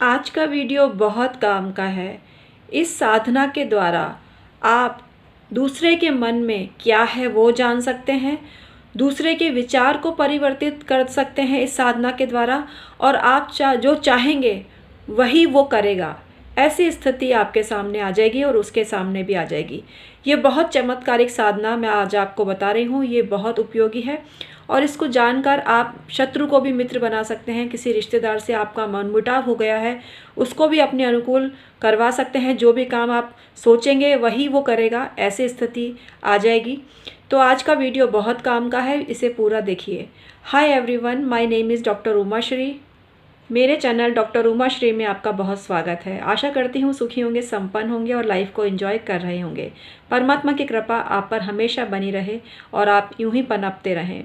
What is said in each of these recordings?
आज का वीडियो बहुत काम का है। इस साधना के द्वारा आप दूसरे के मन में क्या है वो जान सकते हैं, दूसरे के विचार को परिवर्तित कर सकते हैं इस साधना के द्वारा, और आप जो चाहेंगे वही वो करेगा। ऐसी स्थिति आपके सामने आ जाएगी और उसके सामने भी आ जाएगी। ये बहुत चमत्कारिक साधना मैं आज आपको बता रही हूँ। ये बहुत उपयोगी है और इसको जानकर आप शत्रु को भी मित्र बना सकते हैं। किसी रिश्तेदार से आपका मनमुटाव हो गया है, उसको भी अपने अनुकूल करवा सकते हैं। जो भी काम आप सोचेंगे वही वो करेगा, ऐसी स्थिति आ जाएगी। तो आज का वीडियो बहुत काम का है, इसे पूरा देखिए। Hi everyone, my name is doctor Uma Shri. मेरे चैनल डॉक्टर उमा श्री में आपका बहुत स्वागत है। आशा करती हूँ सुखी होंगे, संपन्न होंगे और लाइफ को एंजॉय कर रहे होंगे। परमात्मा की कृपा आप पर हमेशा बनी रहे और आप यूं ही पनपते रहें।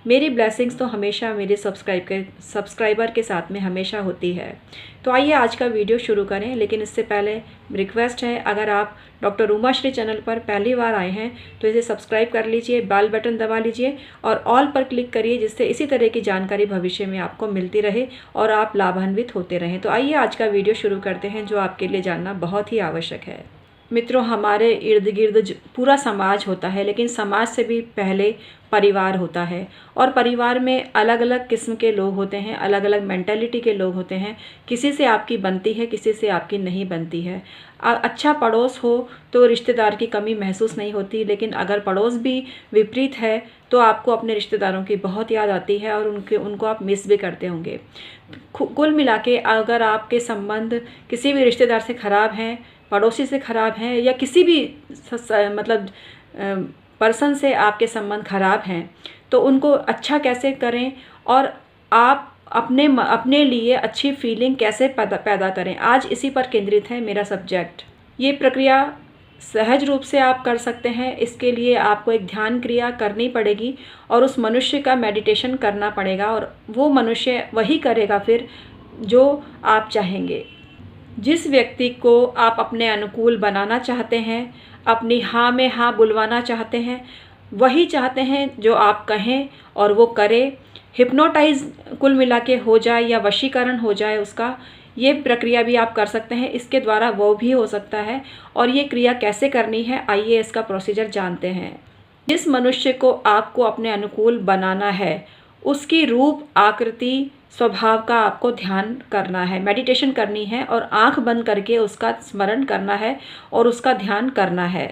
मेरी ब्लेसिंग्स तो हमेशा मेरे सब्सक्राइबर के साथ में हमेशा होती है। तो आइए आज का वीडियो शुरू करें, लेकिन इससे पहले रिक्वेस्ट है, अगर आप डॉक्टर उमा श्री चैनल पर पहली बार आए हैं तो इसे सब्सक्राइब कर लीजिए, बेल बटन दबा लीजिए और ऑल पर क्लिक करिए, जिससे इसी तरह की जानकारी भविष्य में आपको मिलती रहे और आप लाभान्वित होते रहें। तो आइए आज का वीडियो शुरू करते हैं, जो आपके लिए जानना बहुत ही आवश्यक है। मित्रों, हमारे इर्द गिर्द पूरा समाज होता है, लेकिन समाज से भी पहले परिवार होता है और परिवार में अलग अलग किस्म के लोग होते हैं, अलग अलग मेंटालिटी के लोग होते हैं। किसी से आपकी बनती है, किसी से आपकी नहीं बनती है। अच्छा पड़ोस हो तो रिश्तेदार की कमी महसूस नहीं होती, लेकिन अगर पड़ोस भी विपरीत है तो आपको अपने रिश्तेदारों की बहुत याद आती है और उनको आप मिस भी करते होंगे। कुल मिला के अगर आपके संबंध किसी भी रिश्तेदार से ख़राब हैं, पड़ोसी से ख़राब हैं, या किसी भी पर्सन से आपके संबंध खराब हैं, तो उनको अच्छा कैसे करें और आप अपने लिए अच्छी फीलिंग कैसे पैदा करें, आज इसी पर केंद्रित है मेरा सब्जेक्ट। ये प्रक्रिया सहज रूप से आप कर सकते हैं। इसके लिए आपको एक ध्यान क्रिया करनी पड़ेगी और उस मनुष्य का मेडिटेशन करना पड़ेगा, और वो मनुष्य वही करेगा फिर जो आप चाहेंगे। जिस व्यक्ति को आप अपने अनुकूल बनाना चाहते हैं, अपनी हाँ में हाँ बुलवाना चाहते हैं, वही चाहते हैं जो आप कहें और वो करे। हिप्नोटाइज कुल मिला के हो जाए या वशीकरण हो जाए उसका, ये प्रक्रिया भी आप कर सकते हैं। इसके द्वारा वो भी हो सकता है। और ये क्रिया कैसे करनी है, आइए इसका प्रोसीजर जानते हैं। जिस मनुष्य को आपको अपने अनुकूल बनाना है, उसकी रूप आकृति स्वभाव का आपको ध्यान करना है, मेडिटेशन करनी है और आंख बंद करके उसका स्मरण करना है और उसका ध्यान करना है।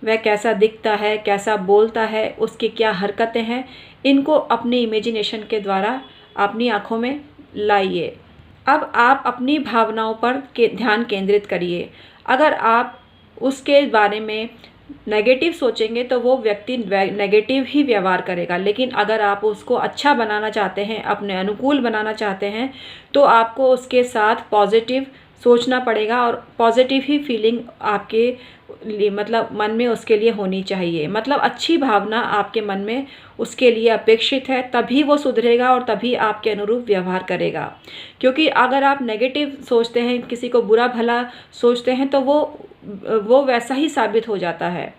वह कैसा दिखता है, कैसा बोलता है, उसकी क्या हरकतें हैं, इनको अपनी इमेजिनेशन के द्वारा अपनी आँखों में लाइए। अब आप अपनी भावनाओं पर ध्यान केंद्रित करिए। अगर आप उसके बारे में नेगेटिव सोचेंगे तो वो व्यक्ति नेगेटिव ही व्यवहार करेगा, लेकिन अगर आप उसको अच्छा बनाना चाहते हैं, अपने अनुकूल बनाना चाहते हैं, तो आपको उसके साथ पॉजिटिव सोचना पड़ेगा और पॉजिटिव ही फीलिंग आपके लिए मन में उसके लिए होनी चाहिए। अच्छी भावना आपके मन में उसके लिए अपेक्षित है, तभी वो सुधरेगा और तभी आपके अनुरूप व्यवहार करेगा। क्योंकि अगर आप नेगेटिव सोचते हैं, किसी को बुरा भला सोचते हैं, तो वो वैसा ही साबित हो जाता है।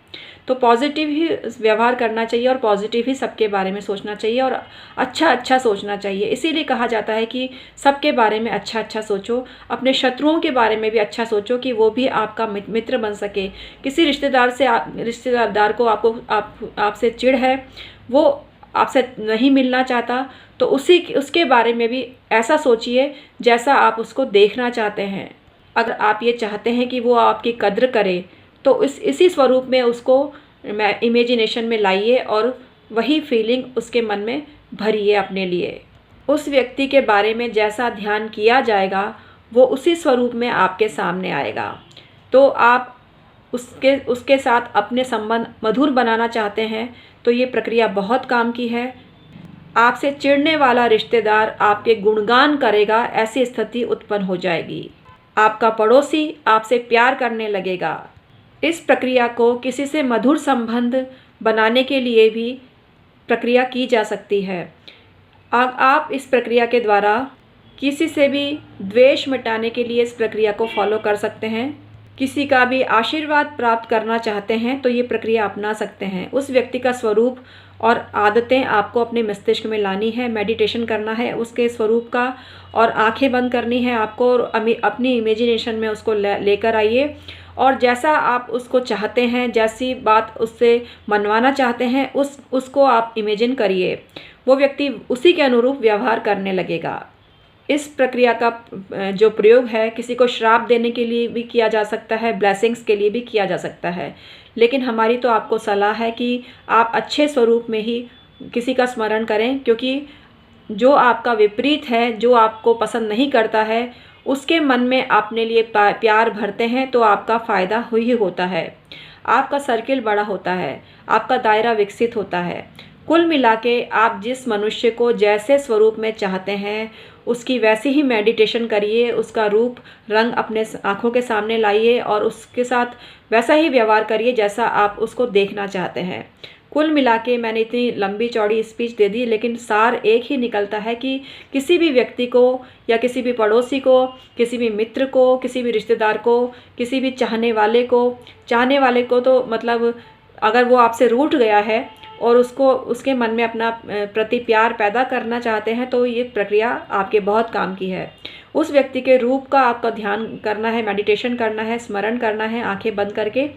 तो पॉजिटिव ही व्यवहार करना चाहिए और पॉजिटिव ही सबके बारे में सोचना चाहिए और अच्छा सोचना चाहिए। इसीलिए कहा जाता है कि सबके बारे में अच्छा सोचो, अपने शत्रुओं के बारे में भी अच्छा सोचो कि वो भी आपका मित्र बन सके। किसी रिश्तेदार को आपसे चिढ़ है, वो आपसे नहीं मिलना चाहता, तो उसके बारे में भी ऐसा सोचिए जैसा आप उसको देखना चाहते हैं। अगर आप ये चाहते हैं कि वो आपकी कद्र करे, तो इसी स्वरूप में उसको इमेजिनेशन में लाइए और वही फीलिंग उसके मन में भरिए अपने लिए। उस व्यक्ति के बारे में जैसा ध्यान किया जाएगा, वो उसी स्वरूप में आपके सामने आएगा। तो आप उसके साथ अपने संबंध मधुर बनाना चाहते हैं, तो ये प्रक्रिया बहुत काम की है। आपसे चिढ़ने वाला रिश्तेदार आपके गुणगान करेगा, ऐसी स्थिति उत्पन्न हो जाएगी। आपका पड़ोसी आपसे प्यार करने लगेगा। इस प्रक्रिया को किसी से मधुर संबंध बनाने के लिए भी प्रक्रिया की जा सकती है। आप इस प्रक्रिया के द्वारा किसी से भी द्वेष मिटाने के लिए इस प्रक्रिया को फॉलो कर सकते हैं। किसी का भी आशीर्वाद प्राप्त करना चाहते हैं तो ये प्रक्रिया अपना सकते हैं। उस व्यक्ति का स्वरूप और आदतें आपको अपने मस्तिष्क में लानी है, मेडिटेशन करना है उसके स्वरूप का, और आंखें बंद करनी है आपको और अपनी इमेजिनेशन में उसको लेकर आइए, और जैसा आप उसको चाहते हैं, जैसी बात उससे मनवाना चाहते हैं, उसको आप इमेजिन करिए, वो व्यक्ति उसी के अनुरूप व्यवहार करने लगेगा। इस प्रक्रिया का जो प्रयोग है किसी को श्राप देने के लिए भी किया जा सकता है, ब्लेसिंग्स के लिए भी किया जा सकता है, लेकिन हमारी तो आपको सलाह है कि आप अच्छे स्वरूप में ही किसी का स्मरण करें, क्योंकि जो आपका विपरीत है, जो आपको पसंद नहीं करता है, उसके मन में अपने लिए प्यार भरते हैं तो आपका फ़ायदा ही होता है, आपका सर्किल बड़ा होता है, आपका दायरा विकसित होता है। कुल मिला के आप जिस मनुष्य को जैसे स्वरूप में चाहते हैं उसकी वैसी ही मेडिटेशन करिए, उसका रूप रंग अपने आँखों के सामने लाइए और उसके साथ वैसा ही व्यवहार करिए जैसा आप उसको देखना चाहते हैं। कुल मिला के मैंने इतनी लंबी चौड़ी स्पीच दे दी, लेकिन सार एक ही निकलता है कि किसी भी व्यक्ति को या किसी भी पड़ोसी को, किसी भी मित्र को, किसी भी रिश्तेदार को, किसी भी चाहने वाले को तो मतलब अगर वो आपसे रूठ गया है और उसके मन में अपना प्रति प्यार पैदा करना चाहते हैं तो ये प्रक्रिया आपके बहुत काम की है। उस व्यक्ति के रूप का आपका ध्यान करना है, मेडिटेशन करना है, स्मरण करना है आंखें बंद करके,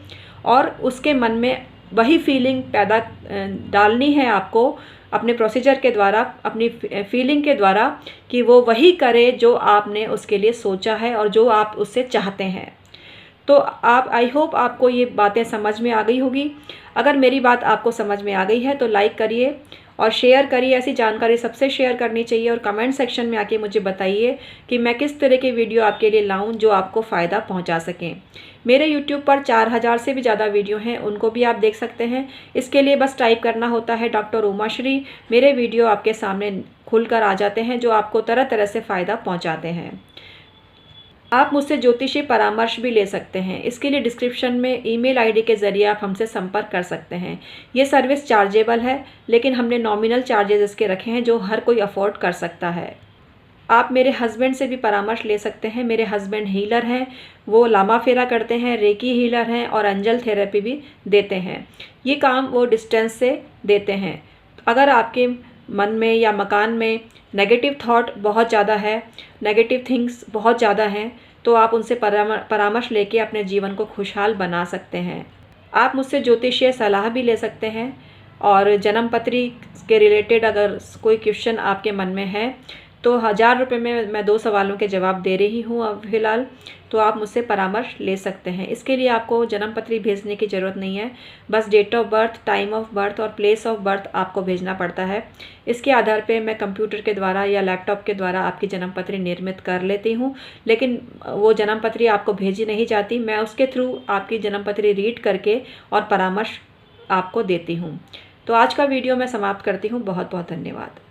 और उसके मन में वही फीलिंग पैदा डालनी है आपको अपने प्रोसीजर के द्वारा, अपनी फीलिंग के द्वारा, कि वो वही करे जो आपने उसके लिए सोचा है और जो आप उससे चाहते हैं। तो आई होप आपको ये बातें समझ में आ गई होगी। अगर मेरी बात आपको समझ में आ गई है तो लाइक करिए और शेयर करिए। ऐसी जानकारी सबसे शेयर करनी चाहिए, और कमेंट सेक्शन में आके मुझे बताइए कि मैं किस तरह के वीडियो आपके लिए लाऊं जो आपको फ़ायदा पहुंचा सकें। मेरे YouTube पर 4000 से भी ज़्यादा वीडियो हैं, उनको भी आप देख सकते हैं। इसके लिए बस टाइप करना होता है डॉक्टर उमाश्री। मेरे वीडियो आपके सामने खुलकर आ जाते हैं जो आपको तरह तरह से फ़ायदा पहुँचाते हैं। आप मुझसे ज्योतिषीय परामर्श भी ले सकते हैं। इसके लिए डिस्क्रिप्शन में ईमेल आईडी के ज़रिए आप हमसे संपर्क कर सकते हैं। ये सर्विस चार्जेबल है, लेकिन हमने नॉमिनल चार्जेस इसके रखे हैं जो हर कोई अफोर्ड कर सकता है। आप मेरे हस्बैंड से भी परामर्श ले सकते हैं। मेरे हस्बैंड हीलर हैं, वो लामा फेरा करते हैं, रेकी हीलर हैं और एंजल थेरेपी भी देते हैं। ये काम वो डिस्टेंस से देते हैं। अगर आपके मन में या मकान में नेगेटिव थॉट बहुत ज़्यादा है, नेगेटिव थिंग्स बहुत ज़्यादा हैं, तो आप उनसे परामर्श लेके अपने जीवन को खुशहाल बना सकते हैं। आप मुझसे ज्योतिषीय सलाह भी ले सकते हैं, और जन्म पत्री के रिलेटेड अगर कोई क्वेश्चन आपके मन में है तो 1000 रुपये में मैं 2 सवालों के जवाब दे रही हूँ अब फ़िलहाल, तो आप मुझसे परामर्श ले सकते हैं। इसके लिए आपको जन्म पत्री भेजने की ज़रूरत नहीं है, बस date of birth, time of birth और प्लेस ऑफ बर्थ आपको भेजना पड़ता है। इसके आधार पे मैं कंप्यूटर के द्वारा या लैपटॉप के द्वारा आपकी जन्म पत्री निर्मित कर लेती हूँ, लेकिन वो जन्म पत्री आपको भेजी नहीं जाती, मैं उसके थ्रू आपकी जन्म पत्री रीड करके और परामर्श आपको देती हूँ। तो आज का वीडियो मैं समाप्त करती हूँ। बहुत बहुत धन्यवाद।